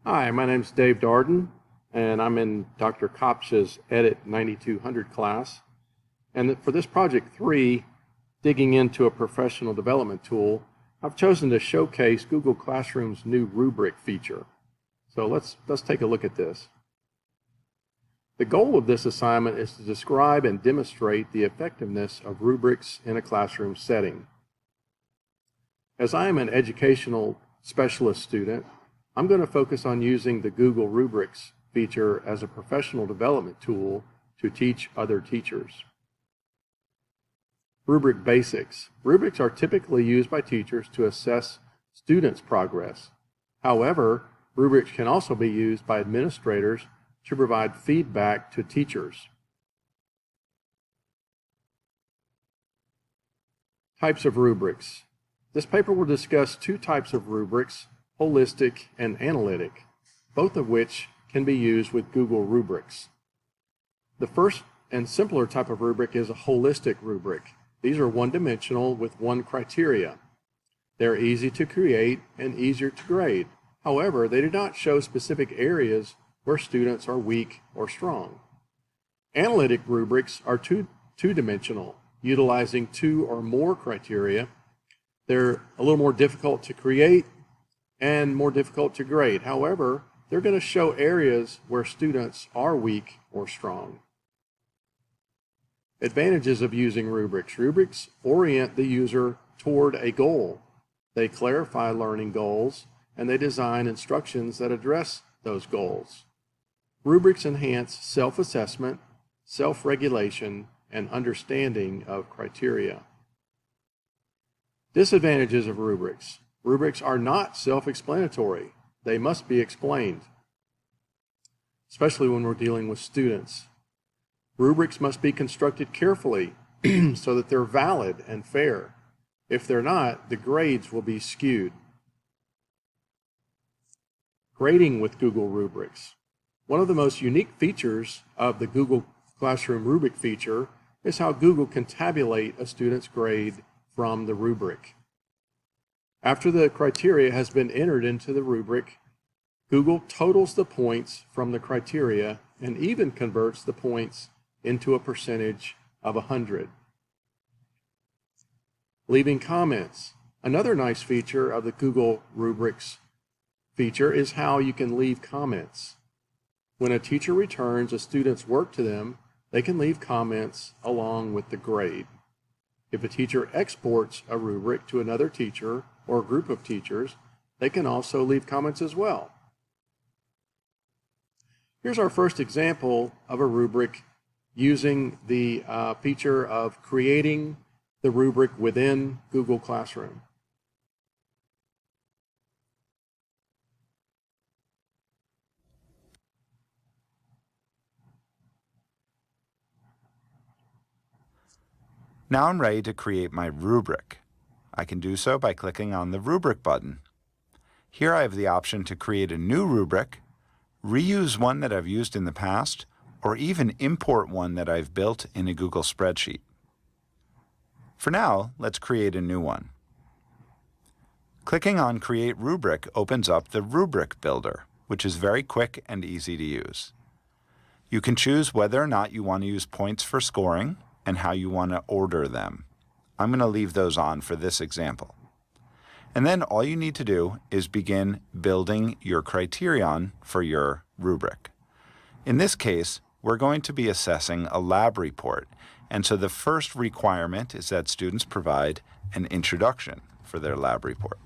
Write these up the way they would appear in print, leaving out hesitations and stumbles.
Hi, my name's Dave Darden, and I'm in Dr. Kopsch's Edit 9200 class. And for this project 3, digging into a professional development tool, I've chosen to showcase Google Classroom's new rubric feature. So let's take a look at this. The goal of this assignment is to describe and demonstrate the effectiveness of rubrics in a classroom setting. As I am an educational specialist student, I'm going to focus on using the Google Rubrics feature as a professional development tool to teach other teachers. Rubric basics. Rubrics are typically used by teachers to assess students' progress. However, rubrics can also be used by administrators to provide feedback to teachers. Types of rubrics. This paper will discuss 2 types of rubrics, holistic and analytic, both of which can be used with Google Rubrics. The first and simpler type of rubric is a holistic rubric. These are one-dimensional with one criteria. They're easy to create and easier to grade. However, they do not show specific areas where students are weak or strong. Analytic rubrics are two-dimensional, utilizing 2 or more criteria. They're a little more difficult to create and more difficult to grade. However, they're going to show areas where students are weak or strong. Advantages of using rubrics. Rubrics orient the user toward a goal. They clarify learning goals, and they design instructions that address those goals. Rubrics enhance self-assessment, self-regulation, and understanding of criteria. Disadvantages of rubrics. Rubrics are not self-explanatory. They must be explained, especially when we're dealing with students. Rubrics must be constructed carefully so that they're valid and fair. If they're not, the grades will be skewed. Grading with Google Rubrics. One of the most unique features of the Google Classroom rubric feature is how Google can tabulate a student's grade from the rubric. After the criteria has been entered into the rubric, Google totals the points from the criteria and even converts the points into a percentage of 100. Leaving comments. Another nice feature of the Google Rubrics feature is how you can leave comments. When a teacher returns a student's work to them, they can leave comments along with the grade. If a teacher exports a rubric to another teacher or a group of teachers, they can also leave comments as well. Here's our first example of a rubric using the feature of creating the rubric within Google Classroom. Now I'm ready to create my rubric. I can do so by clicking on the Rubric button. Here I have the option to create a new rubric, reuse one that I've used in the past, or even import one that I've built in a Google spreadsheet. For now, let's create a new one. Clicking on Create Rubric opens up the Rubric Builder, which is very quick and easy to use. You can choose whether or not you want to use points for scoring and how you want to order them. I'm going to leave those on for this example. And then all you need to do is begin building your criterion for your rubric. In this case, we're going to be assessing a lab report, and so the first requirement is that students provide an introduction for their lab report.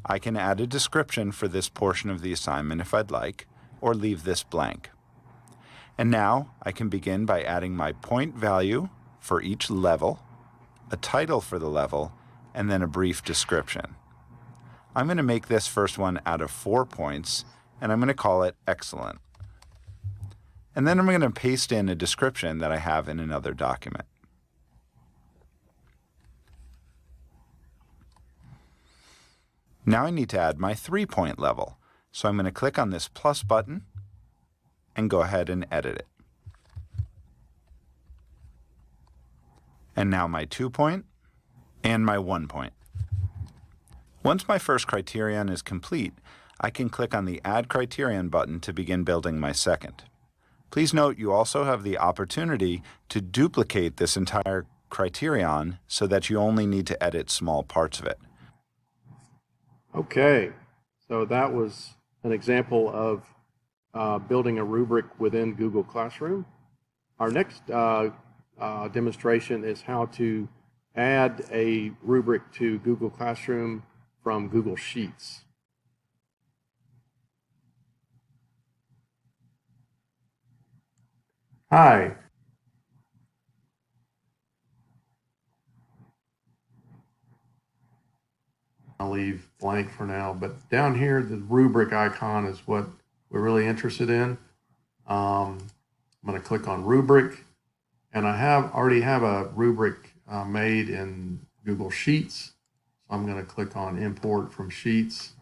I can add a description for this portion of the assignment if I'd like, or leave this blank. And now I can begin by adding my point value for each level, a title for the level, and then a brief description. I'm going to make this first one out of 4 points, and I'm going to call it Excellent. And then I'm going to paste in a description that I have in another document. Now I need to add my 3-point level, so I'm going to click on this plus button and go ahead and edit it. And now my 2-point and my 1-point. Once my first criterion is complete, I can click on the Add Criterion button to begin building my second. Please note you also have the opportunity to duplicate this entire criterion so that you only need to edit small parts of it. Okay, so that was an example of building a rubric within Google Classroom. Our next demonstration is how to add a rubric to Google Classroom from Google Sheets. Hi. I'll leave blank for now, but down here, the rubric icon is what we're really interested in. I'm going to click on rubric, and I already have a rubric made in Google Sheets. So I'm going to click on import from Sheets,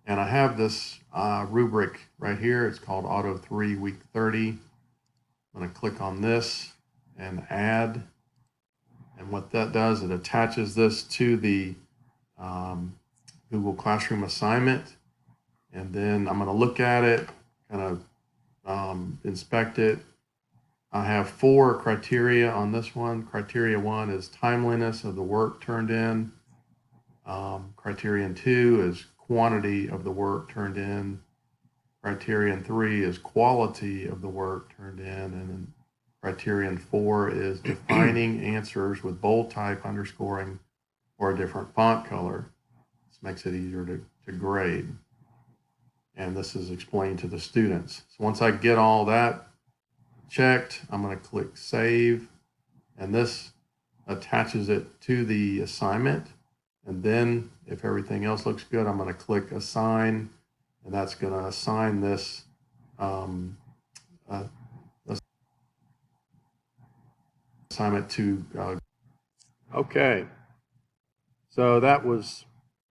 and I have this rubric right here. It's called Auto 3 Week 30. I'm going to click on this and add, and what that does, it attaches this to the Google Classroom assignment, and then I'm going to look at it, kind of inspect it. I have 4 criteria on this one. Criteria 1 is timeliness of the work turned in. Criterion 2 is quantity of the work turned in. Criterion 3 is quality of the work turned in, and then criterion 4 is defining answers with bold type, underscoring, or a different font color. This makes it easier to grade. And this is explained to the students. So once I get all that checked, I'm going to click Save, and this attaches it to the assignment. And then if everything else looks good, I'm going to click Assign, and that's going to assign this assignment to okay. So that was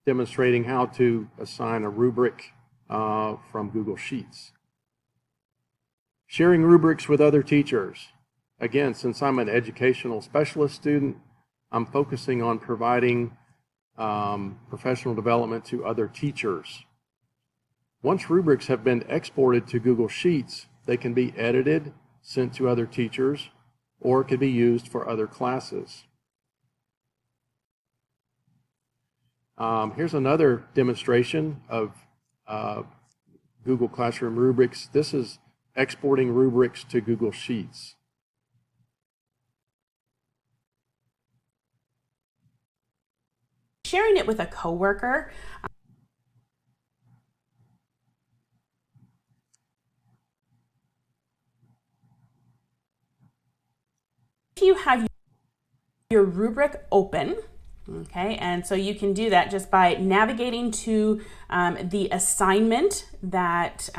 demonstrating how to assign a rubric from Google Sheets. Sharing rubrics with other teachers. Again, since I'm an educational specialist student, I'm focusing on providing professional development to other teachers. Once rubrics have been exported to Google Sheets, they can be edited, sent to other teachers, or can be used for other classes. Here's another demonstration of Google Classroom rubrics. This is exporting rubrics to Google Sheets. Sharing it with a coworker. If you have your rubric open, okay, and so you can do that just by navigating to the assignment that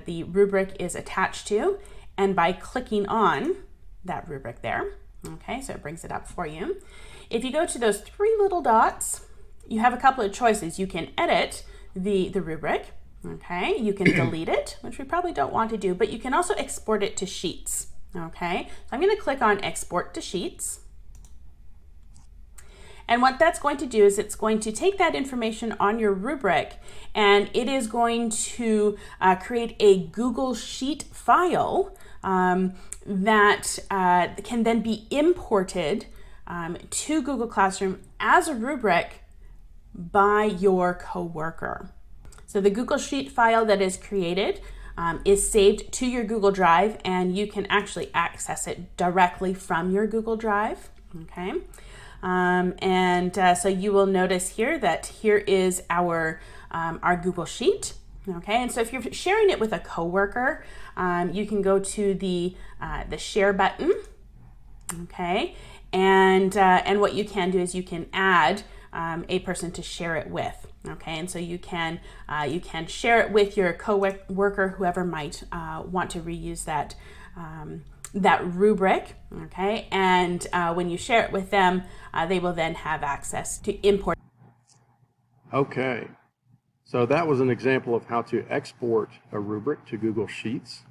the rubric is attached to, and by clicking on that rubric there. Okay, so it brings it up for you. If you go to those 3 little dots, you have a couple of choices. You can edit the rubric, okay, you can delete it, which we probably don't want to do, but you can also export it to Sheets. Okay, so I'm going to click on Export to Sheets. And what that's going to do is it's going to take that information on your rubric, and it is going to create a Google Sheet file that can then be imported to Google Classroom as a rubric by your coworker. So the Google Sheet file that is created is saved to your Google Drive, and you can actually access it directly from your Google Drive. Okay. So you will notice here that here is our Google Sheet. Okay, and so if you're sharing it with a coworker, you can go to the share button. Okay, and what you can do is you can add a person to share it with. Okay, and so you can share it with your coworker, whoever might want to reuse that rubric. Okay, and when you share it with them, they will then have access to import. Okay, so that was an example of how to export a rubric to Google Sheets.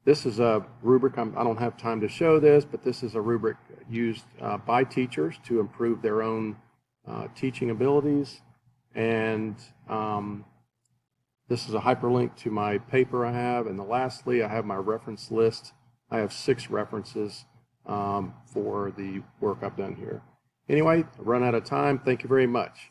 This is a rubric, I don't have time to show this, but this is a rubric used by teachers to improve their own teaching abilities. And this is a hyperlink to my paper I have. And lastly, I have my reference list. I have 6 references for the work I've done here. Anyway, I've run out of time. Thank you very much.